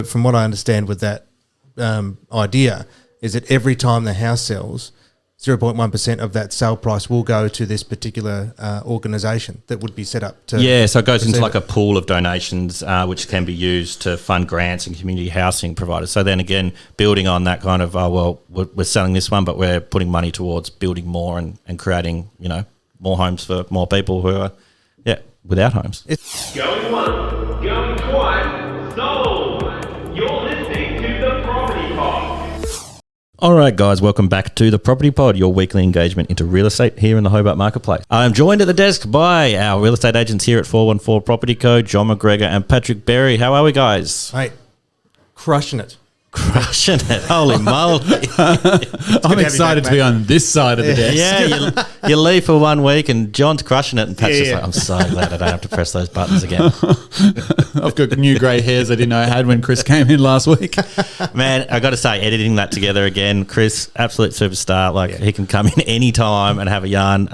From what I understand with that idea is that every time the house sells, 0.1% of that sale price will go to this particular organisation that would be set up to... Yeah, so it goes into like a pool of donations which can be used to fund grants and community housing providers. So then again, building on that kind of, we're selling this one, but we're putting money towards building more and creating, more homes for more people who are, without homes. Going once, going twice, sold! You're listening to The Property Pod. All right, guys, welcome back to The Property Pod, your weekly engagement into real estate here in the Hobart Marketplace. I'm joined at the desk by our real estate agents here at 414 Property Co, John McGregor and Patrick Berry. How are we, guys? Mate, crushing it. Crushing it. Holy moly. I'm excited to be on this side of the desk. Yeah, you leave for 1 week and John's crushing it and Pat's just like, I'm so glad I don't have to press those buttons again. I've got new grey hairs I didn't know I had when Chris came in last week. Man, I got to say, editing that together again, Chris, absolute superstar. He can come in any time and have a yarn.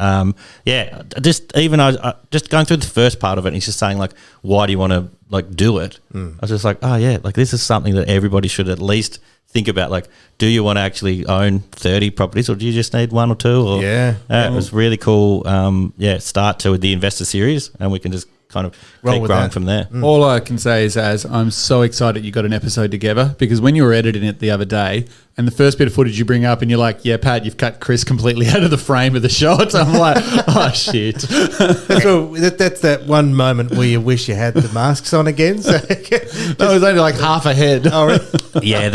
Just going through the first part of it, and he's just saying, why do you want to do it? I was just like, this is something that everybody should at least think about. Do you want to actually own 30 properties, or do you just need one or two? Or, it was really cool. Start to the investor series, and we can just kind of keep growing from there. All I can say is, I'm so excited you got an episode together, because when you were editing it the other day, and the first bit of footage you bring up and you're like, yeah, Pat, you've cut Chris completely out of the frame of the shot. I'm like, oh, shit. That's that one moment where you wish you had the masks on again. So that was only like half a head. Oh, really? Yeah,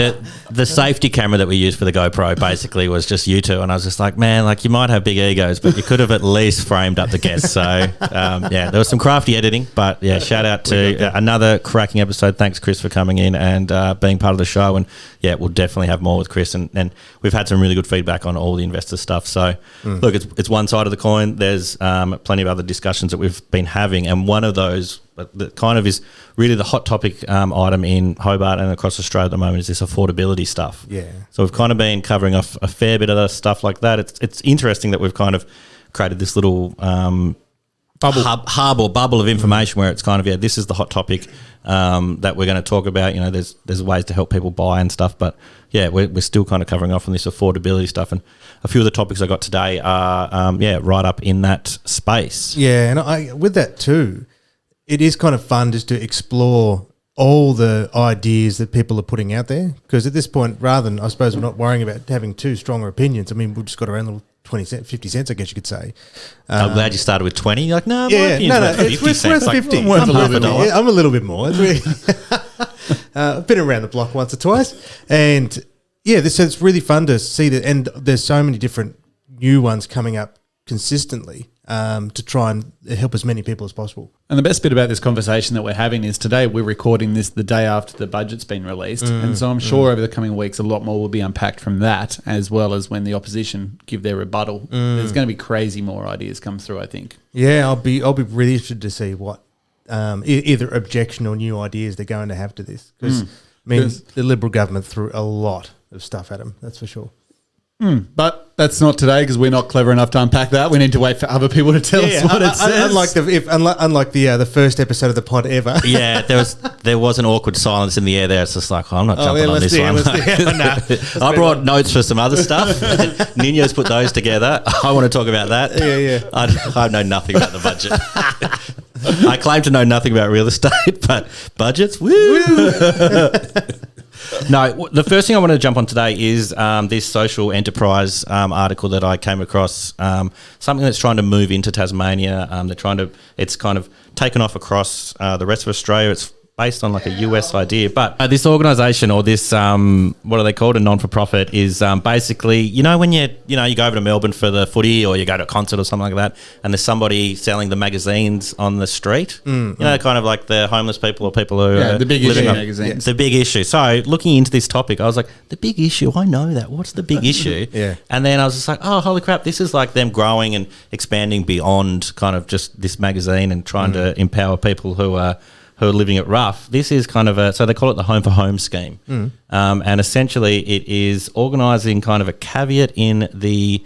the safety camera that we used for the GoPro basically was just you two. And I was just like, man, you might have big egos, but you could have at least framed up the guests. So, there was some crafty editing. But, shout out to another cracking episode. Thanks, Chris, for coming in and being part of the show. And, we'll definitely have more with Chris, and we've had some really good feedback on all the investor stuff. So, look, it's one side of the coin. There's plenty of other discussions that we've been having, and one of those that kind of is really the hot topic item in Hobart and across Australia at the moment is this affordability stuff. Yeah. So we've kind of been covering off a fair bit of the stuff like that. It's interesting that we've kind of created this little bubble of information where it's kind of, this is the hot topic that we're going to talk about. There's ways to help people buy and stuff, but we're still kind of covering off on this affordability stuff, and a few of the topics I got today are right up in that space. Yeah, and with that too, it is kind of fun just to explore all the ideas that people are putting out there, because at this point, rather than, I suppose, we're not worrying about having too stronger opinions. I mean, we've just got our own little 20 cents, 50 cents, I guess you could say. I'm glad you started with 20. You're like, no, my opinion's worth 50 cents. Worth 50. I'm half a dollar. I'm a little bit more. It's really I've been around the block once or twice. And so it's really fun to see that. And there's so many different new ones coming up consistently to try and help as many people as possible. And the best bit about this conversation that we're having is today we're recording this the day after the budget's been released. And so I'm sure over the coming weeks a lot more will be unpacked from that, as well as when the opposition give their rebuttal. There's going to be crazy more ideas come through, I think. Yeah, I'll be really interested to see what either objection or new ideas they're going to have to this. Because the Liberal government threw a lot of stuff at them, that's for sure. But that's not today, because we're not clever enough to unpack that. We need to wait for other people to tell us what it says. Unlike the first eepisode of the pod ever. Yeah, there was an awkward silence in the air there. It's just like, I'm not jumping on this one. I brought notes for some other stuff. Nino's put those together. I want to talk about that. Yeah. I know nothing about the budget. I claim to know nothing about real estate, but budgets, woo! No, the first thing I want to jump on today is this social enterprise article that I came across, something that's trying to move into Tasmania. It's kind of taken off across the rest of Australia. It's based on a US idea, but this organisation, or this what are they called, a non-for-profit, is basically, when you go over to Melbourne for the footy, or you go to a concert or something like that, and there's somebody selling the magazines on the street, kind of like the homeless people or people who are the big issue magazines. The big issue. So looking into this topic, I was like, the big issue, I know that. What's the big issue? And then I was just like, oh, holy crap, this is like them growing and expanding beyond kind of just this magazine and trying to empower people who are living it rough. This is kind of so they call it the Home for Home scheme. And essentially it is organising kind of a caveat in the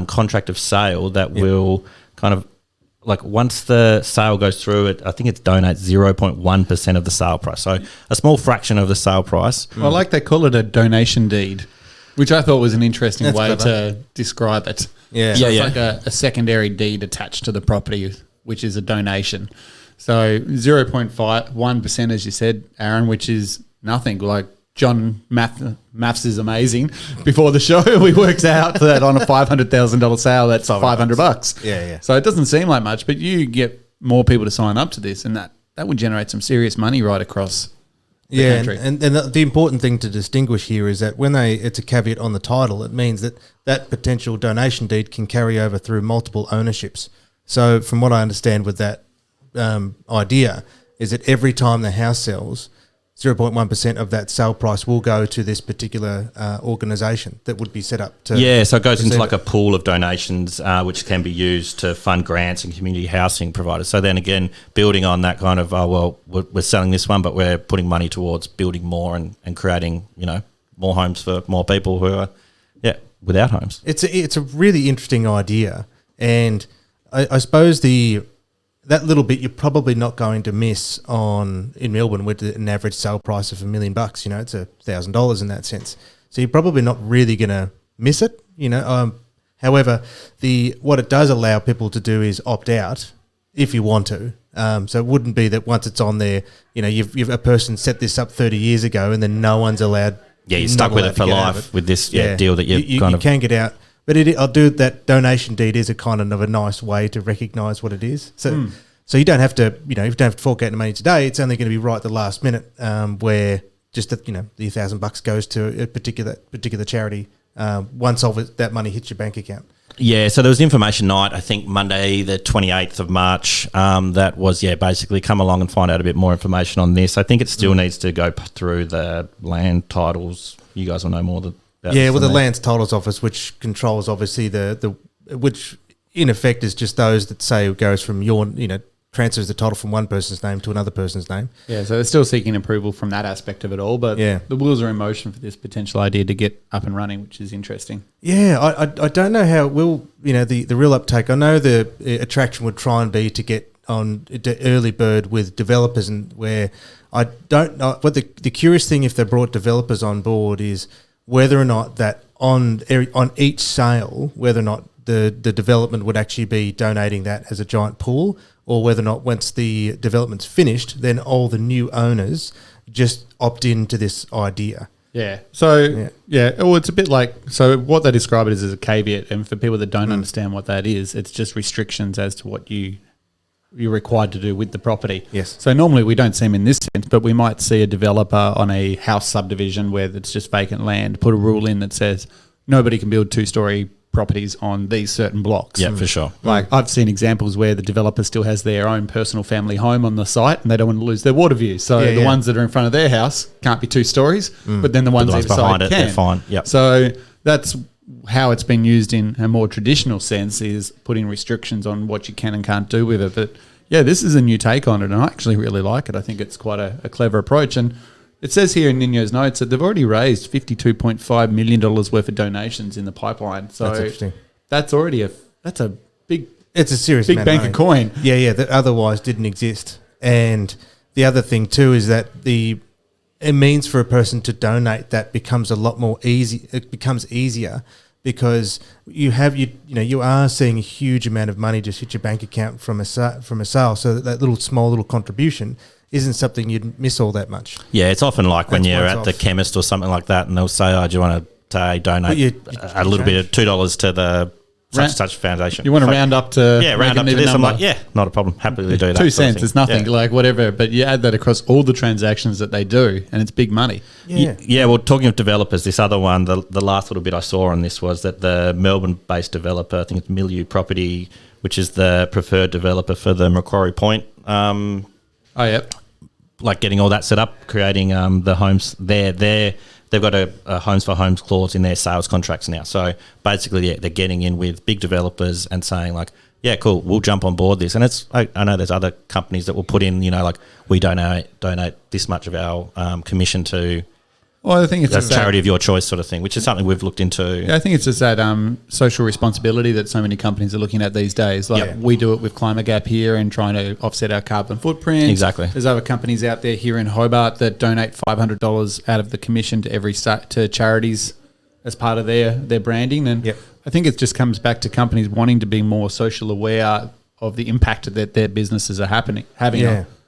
contract of sale that will kind of like once the sale goes through, I think it donates 0.1% of the sale price. So a small fraction of the sale price. I like they call it a donation deed, which I thought was an interesting That's way clever. to describe it. Yeah. So Yeah, it's yeah. like a secondary deed attached to the property, which is a donation. So 0.1%, as you said, Aaron, which is nothing. Like John maths is amazing. Before the show, we worked out that on a $500,000 sale, that's $500. Yeah. So it doesn't seem like much, but you get more people to sign up to this, and that would generate some serious money right across the Yeah, country. and the important thing to distinguish here is that when it's a caveat on the title, it means that potential donation deed can carry over through multiple ownerships. So from what I understand with that idea is that every time the house sells, 0.1% of that sale price will go to this particular organisation that would be set up to... Yeah, so it goes into receive like a pool of donations which can be used to fund grants and community housing providers. So then again, building on that kind of, we're selling this one, but we're putting money towards building more and creating, more homes for more people who are, without homes. It's a really interesting idea, and I suppose that little bit you're probably not going to miss in Melbourne with an average sale price of $1 million. It's $1,000 in that sense. So you're probably not really going to miss it. However, what it does allow people to do is opt out if you want to. So it wouldn't be that once it's on there, you've a person set this up 30 years ago and then no one's allowed. Yeah, you're stuck with it for life with this deal that you can get out. But I'll do that. Donation deed is a kind of a nice way to recognise what it is. So you don't have to, you don't have to fork out the money today. It's only going to be right at the last minute, where just the $1,000 goes to a particular charity once all that money hits your bank account. Yeah, so there was information night, I think Monday the 28th of March, that was, basically come along and find out a bit more information on this. I think it still needs to go through the land titles. You guys will know more about this the than me. Lands Titles Office, which controls obviously which in effect is just those that say it goes from transfers the title from one person's name to another person's name. Yeah, so they're still seeking approval from that aspect of it all, but the wheels are in motion for this potential idea to get up and running, which is interesting. Yeah, I don't know how it will, the real uptake. I know the attraction would try and be to get on the early bird with developers, and where I don't know what the curious thing if they brought developers on board is whether or not that on each sale, whether or not the development would actually be donating that as a giant pool, or whether or not once the development's finished, then all the new owners just opt into this idea. Yeah. So, it's a bit like, so what they describe it as a caveat, and for people that don't understand what that is, it's just restrictions as to what you're required to do with the property. Yes. So normally we don't see them in this sense, but we might see a developer on a house subdivision where it's just vacant land, put a rule in that says nobody can build two-story properties on these certain blocks. Yeah, for sure. Like I've seen examples where the developer still has their own personal family home on the site and they don't want to lose their water view. So the ones that are in front of their house can't be 2 stories, but then the ones either behind side it, can. they're fine. Yep. So that's how it's been used in a more traditional sense, is putting restrictions on what you can and can't do with it. But yeah, this is a new take on it, and I actually really like it. I think it's quite a clever approach. And it says here in Nino's notes that they've already raised $52.5 million worth of donations in the pipeline. So That's interesting. that's already a big, It's a serious big amount bank money. of coin. Yeah, that otherwise didn't exist. And the other thing too is that it means for a person to donate that becomes a lot more easy. It becomes easier because you are seeing a huge amount of money just hit your bank account from a sale. So that small little contribution isn't something you'd miss all that much. Yeah, it's often like when That's you're once at the off. chemist or something like that, and they'll say, do you want to donate a little bit of $2 to the such foundation? You want to round up to round up to this. I'm like, not a problem. Happily do that. 2 sort of cents thing. is nothing, Yeah. like whatever. But you add that across all the transactions that they do, and it's big money. Yeah, well, talking of developers, this other one, the last little bit I saw on this was that the Melbourne-based developer, I think it's Milieu Property, which is the preferred developer for the Macquarie Point, like getting all that set up, creating the homes there. They've got a homes for homes clause in their sales contracts now. So basically, they're getting in with big developers and saying like, yeah, cool, we'll jump on board this. And I know there's other companies that will put in, like we donate this much of our commission to Well, I think it's That's just charity of your choice sort of thing, which is something we've looked into. Yeah, I think it's just that social responsibility that so many companies are looking at these days. Like we do it with Climate Gap here and trying to offset our carbon footprint. Exactly. There's other companies out there here in Hobart that donate $500 out of the commission to to charities as part of their branding. And I think it just comes back to companies wanting to be more social aware of the impact that their businesses are having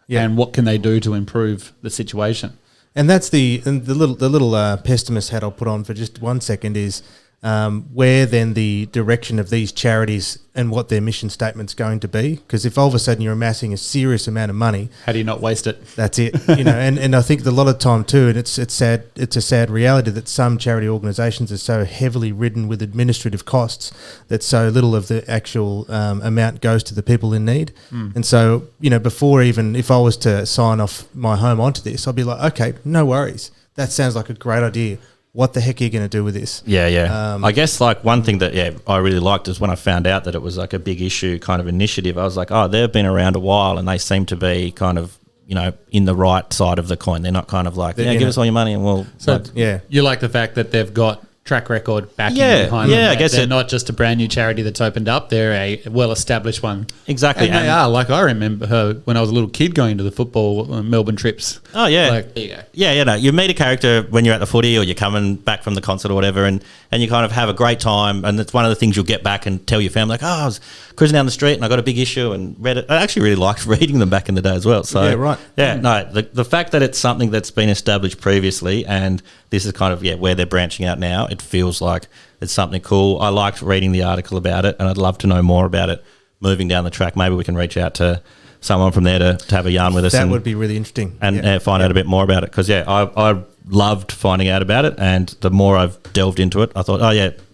and what can they do to improve the situation. And that's the little pessimist hat I'll put on for just 1 second is where then the direction of these charities and what their mission statement's going to be. Because if all of a sudden you're amassing a serious amount of money, how do you not waste it? That's it. And I think a lot of time too, and it's sad. It's a sad reality that some charity organisations are so heavily ridden with administrative costs that so little of the actual amount goes to the people in need. And so before even if I was to sign off my home onto this, I'd be like, okay, no worries. That sounds like a great idea. What the heck are you going to do with this? Yeah. I guess like one thing that I really liked is when I found out that it was like a big issue kind of initiative. I was like, oh, they've been around a while and they seem to be kind of in the right side of the coin. They're not kind of like give us all your money and we'll. So you like the fact that they've got track record backing behind them. Yeah, I guess they're not just a brand new charity that's opened up. They're a well-established one. Exactly. And they are. Like I remember her when I was a little kid going to the football Melbourne trips. Oh, yeah. Like, there you go. Yeah, no, you meet a character when you're at the footy or you're coming back from the concert or whatever and you kind of have a great time and it's one of the things you'll get back and tell your family, like, oh, I was cruising down the street and I got a big issue and read it. I actually really liked reading them back in the day as well. So yeah, right. Yeah, no, the fact that it's something that's been established previously and this is kind of, where they're branching out now, it feels like it's something cool. I liked reading the article about it and I'd love to know more about it moving down the track. Maybe we can reach out to someone from there to have a yarn with us. That would be really interesting. And find out a bit more about it because, I loved finding out about it and the more I've delved into it, I thought,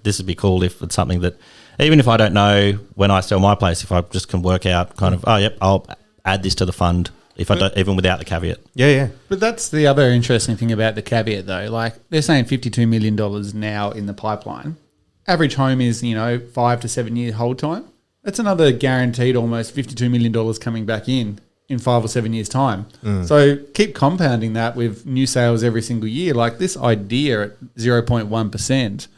this would be cool if it's something that, even if I don't know when I sell my place, if I just can work out kind of, I'll add this to the fund if I don't, even without the caveat. Yeah. But that's the other interesting thing about the caveat though. Like they're saying $52 million now in the pipeline. Average home is, 5 to 7 year hold time. That's another guaranteed almost $52 million coming back in 5 or 7 years' time. So keep compounding that with new sales every single year. Like this idea at 0.1%,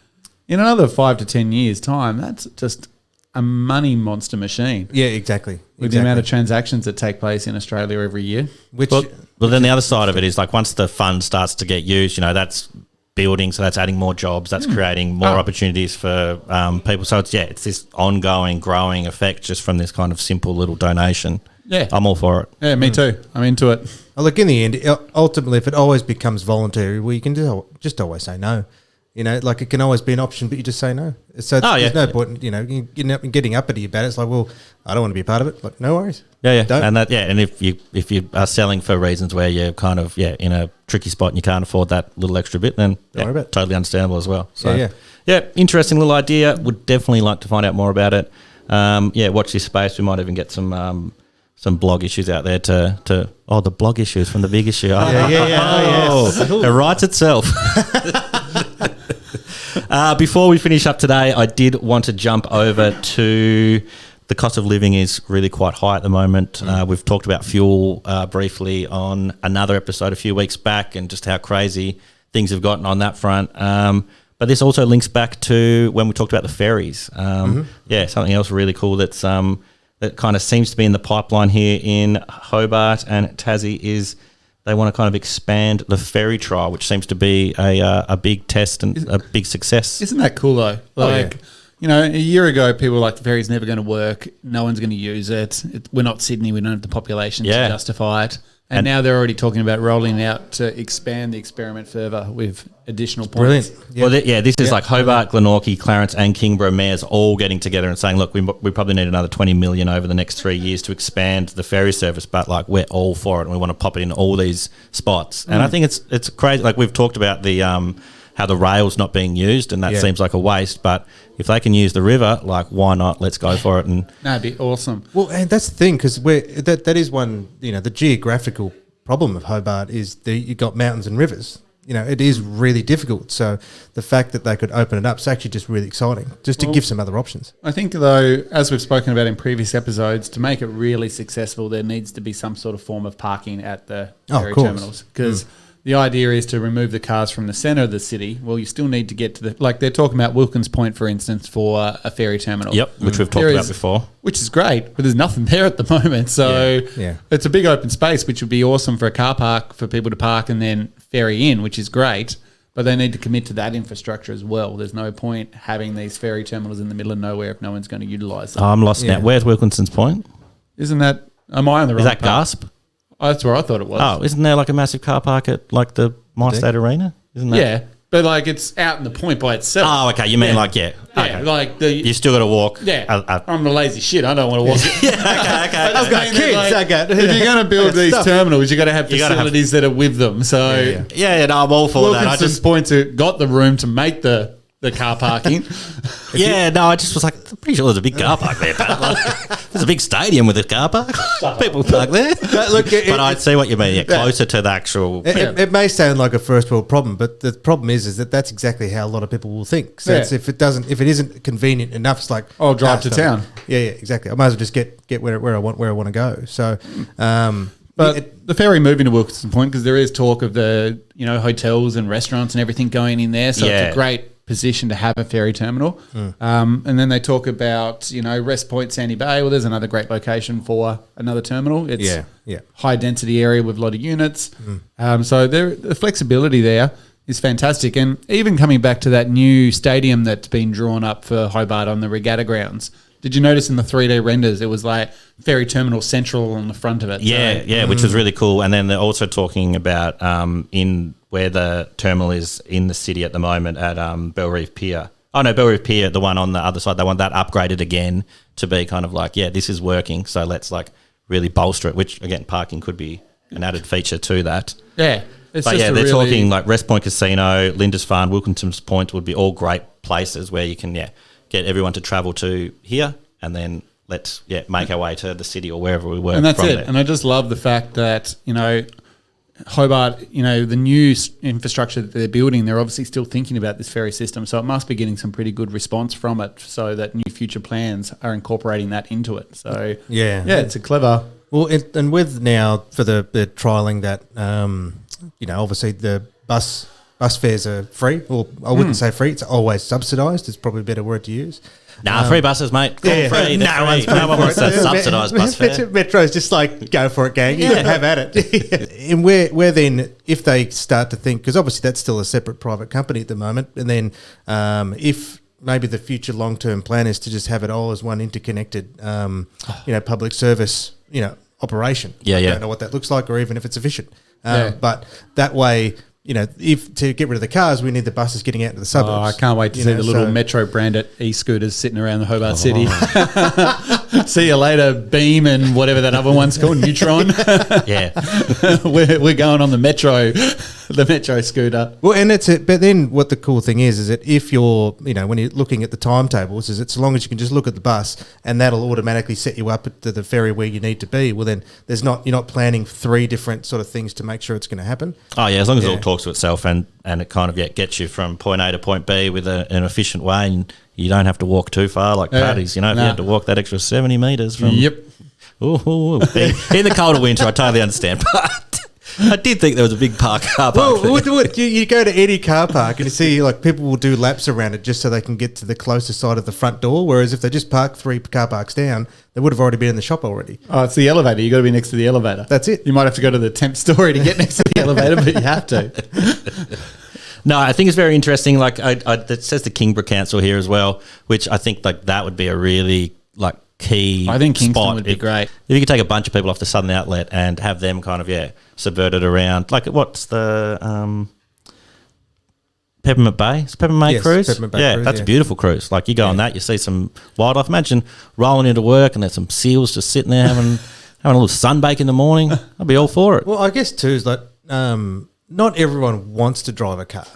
in another 5 to 10 years' time, that's just a money monster machine. Yeah, exactly. With the amount of transactions that take place in Australia every year. Well, then the other side of it is like once the fund starts to get used, that's building, so that's adding more jobs, that's creating more opportunities for people. So it's this ongoing, growing effect just from this kind of simple little donation. Yeah. I'm all for it. Yeah, me too. I'm into it. Well, look, in the end, ultimately, if it always becomes voluntary, well, you can just always say no. Like it can always be an option, but you just say no. So there's no point, getting uppity about it. It's like, well, I don't want to be a part of it. Like, no worries. Yeah. Don't. And if you are selling for reasons where you're kind of in a tricky spot and you can't afford that little extra bit, then don't worry about it. Totally understandable as well. So yeah, interesting little idea. Would definitely like to find out more about it. Watch this space. We might even get some blog issues out there to the blog issues from the big issue. It writes itself. Before we finish up today, I did want to jump over to the cost of living is really quite high at the moment. We've talked about fuel briefly on another episode a few weeks back and just how crazy things have gotten on that front. But this also links back to when we talked about the ferries. Something else really cool that's that kind of seems to be in the pipeline here in Hobart and Tassie is they want to kind of expand the ferry trial, which seems to be a big test and a big success. Isn't that cool though? Like, a year ago, people were like, the ferry's never going to work. No one's going to use it. We're not Sydney. We don't have the population to justify it. And now they're already talking about rolling out to expand the experiment further with additional points. Brilliant. Yeah. Well, this is like Hobart, Glenorchy, Clarence and Kingborough mayors all getting together and saying, look, we probably need another 20 million over the next 3 years to expand the ferry service, but like we're all for it and we want to pop it in all these spots. And I think it's crazy. Like we've talked about the how the rail's not being used and that seems like a waste, but if they can use the river, like why not? Let's go for it. And that'd be awesome. Well, and that's the thing because that is one, the geographical problem of Hobart is you've got mountains and rivers. It is really difficult. So the fact that they could open it up is actually just really exciting, just to give some other options. I think, though, as we've spoken about in previous episodes, to make it really successful, there needs to be some sort of form of parking at the ferry terminals because the idea is to remove the cars from the centre of the city. Well, you still need to get to the, like they're talking about Wilkins Point, for instance, for a ferry terminal. Yep, which we've talked There about is- before. Which is great, but there's nothing there at the moment. So Yeah. it's a big open space, which would be awesome for a car park for people to park and then ferry in, which is great. But they need to commit to that infrastructure as well. There's no point having these ferry terminals in the middle of nowhere if no one's going to utilise them. I'm lost Yeah. now. Where's Wilkinson's Point? Isn't that? Am I on the wrong? Is that path? Gasp? Oh, that's where I thought it was. Oh, isn't there like a massive car park at like the MyState Arena? Isn't that? yeah, but like it's out in the point by itself. Oh, okay. You mean Yeah. like, yeah. Yeah, Okay. like the You still got to walk. yeah. I'm the lazy shit. I don't want to walk. Okay. I've got kids. I got. If you're going to build these Stuff. terminals, you got to have You gotta have- facilities that are with them. So Yeah, no, I'm all for that. I Wilkinson's just, Point's got the room to make the car parking. yeah, no, I just was like, I'm pretty sure there's a big car park there. Pat. Like, there's a big stadium with a car park. People park there. Look, But I see what you mean. Yeah, closer to the actual. It may sound like a first world problem, but the problem is that that's exactly how a lot of people will think. So Yeah. it's, if it isn't convenient enough, it's like I'll drive to so- town. Yeah, exactly. I might as well just get where I want to go. So, But the ferry moving to Wilkinson Point, because there is talk of the hotels and restaurants and everything going in there, so Yeah. it's a great position to have a ferry terminal. And then they talk about Rest Point, Sandy Bay. Well, there's another great location for another terminal. It's yeah. high density area with a lot of units. So the flexibility there is fantastic. And even coming back to that new stadium that's been drawn up for Hobart on the regatta grounds. Did you notice in the 3D renders, it was like Ferry Terminal Central on the front of it? Yeah, So- yeah, which was really cool. And then they're also talking about in where the terminal is in the city at the moment at Bell Reef Pier. Oh, no, Bell Reef Pier, the one on the other side, they want that upgraded again to be kind of like, yeah, this is working. So let's like really bolster it, which again, parking could be an added feature to that. Yeah. It's But just yeah, a they're really- talking like Rest Point Casino, Lindisfarne, Wilkinson's Point would be all great places where you can, get everyone to travel to here and then let's, make our way to the city or wherever we work And that's from it. there. And I just love the fact that, Hobart, the new infrastructure that they're building, they're obviously still thinking about this ferry system. So it must be getting some pretty good response from it so that new future plans are incorporating that into it. So, Yeah. it's a clever. Well, and with now for the trialing that, obviously the bus fares are free. Well, I wouldn't say free; it's always subsidised. It's probably a better word to use. Nah, free buses, mate. Call Yeah. free. No one's paying No one for wants it. that subsidised bus fare. Metro's just like, go for it, gang. You can have at it. And where then, if they start to think, because obviously that's still a separate private company at the moment, and then if maybe the future long-term plan is to just have it all as one interconnected, public service, operation. Yeah, I yeah. don't know what that looks like or even if it's efficient. Yeah. But that way, if to get rid of the cars, we need the buses getting out to the suburbs. Oh, I can't wait to see the little Metro branded e-scooters sitting around the Hobart City. See you later, Beam and whatever that other one's called, Neutron. Yeah. we're going on the Metro scooter. Well, and that's it. But then what the cool thing is that if you're, when you're looking at the timetables, is it's as long as you can just look at the bus and that'll automatically set you up to the ferry where you need to be. Well, then you're not planning three different sort of things to make sure it's going to happen. Oh, yeah, as long as it all talks to itself and it kind of gets you from point A to point B with an efficient way and you don't have to walk too far like Paddy's, if you had to walk that extra 70 metres from... Yep. Ooh. In the colder winter, I totally understand. But I did think there was a big car park Well, there. you go to any car park and you see like people will do laps around it just so they can get to the closest side of the front door. Whereas if they just park 3 car parks down, they would have already been in the shop already. Oh, it's the elevator. You got to be next to the elevator. That's it. You might have to go to the 10th story to get next to the elevator, but you have to. No, I think it's very interesting. Like, it says the Kingborough Council here as well, which I think like that would be a really like key. I think Kingston spot would be great. If you could take a bunch of people off the Southern Outlet and have them kind of subverted around. Like, what's the Peppermint Bay? Is it Peppermint Bay Yes, cruise? Peppermint Bay cruise, that's yeah. a beautiful cruise. Like, you go on that, you see some wildlife. Imagine rolling into work and there's some seals just sitting there having a little sunbake in the morning. I'd be all for it. Well, I guess too is like not everyone wants to drive a car.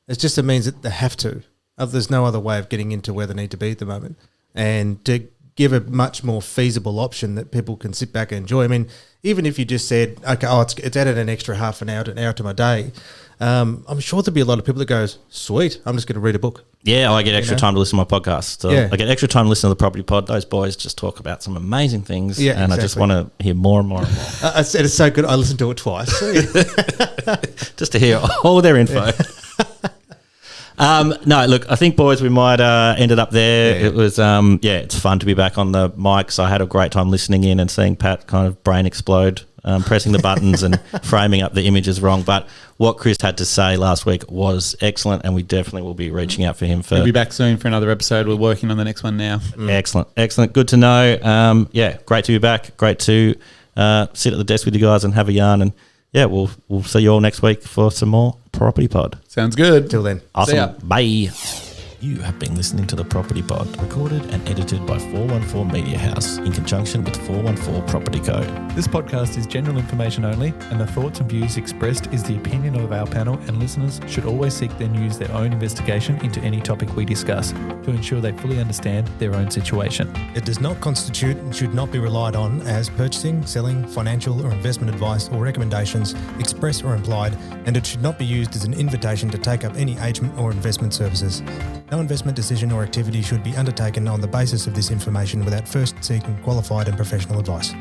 It just means that they have to. There's no other way of getting into where they need to be at the moment. And to give a much more feasible option that people can sit back and enjoy. I mean, even if you just said, okay, it's added an extra half an hour to my day, I'm sure there'll be a lot of people that goes, sweet, I'm just going to read a book. Yeah, I get extra time to listen to my podcast. So Yeah. I get extra time to listen to the Property Pod. Those boys just talk about some amazing things, Yeah, and I just want to hear more and more and more. It's so good. I listened to it twice. Just to hear all their info. No, look, I think, boys, we might end it up there. Yeah. It was, it's fun to be back on the mics. I had a great time listening in and seeing Pat kind of brain explode, pressing the buttons and framing up the images wrong. But what Chris had to say last week was excellent, and we definitely will be reaching out for him. We'll be back soon for another episode. We're working on the next one now. Excellent. Good to know. Great to be back. Great to sit at the desk with you guys and have a yarn. And yeah, we'll see you all next week for some more Property Pod. Sounds good. Till then. Awesome. See ya. Bye. You have been listening to the Property Pod, recorded and edited by 414 Media House in conjunction with 414 Property Code. This podcast is general information only, and the thoughts and views expressed is the opinion of our panel, and listeners should always seek then use their own investigation into any topic we discuss to ensure they fully understand their own situation. It does not constitute and should not be relied on as purchasing, selling, financial or investment advice or recommendations, express or implied, and it should not be used as an invitation to take up any agent or investment services. No investment decision or activity should be undertaken on the basis of this information without first seeking qualified and professional advice.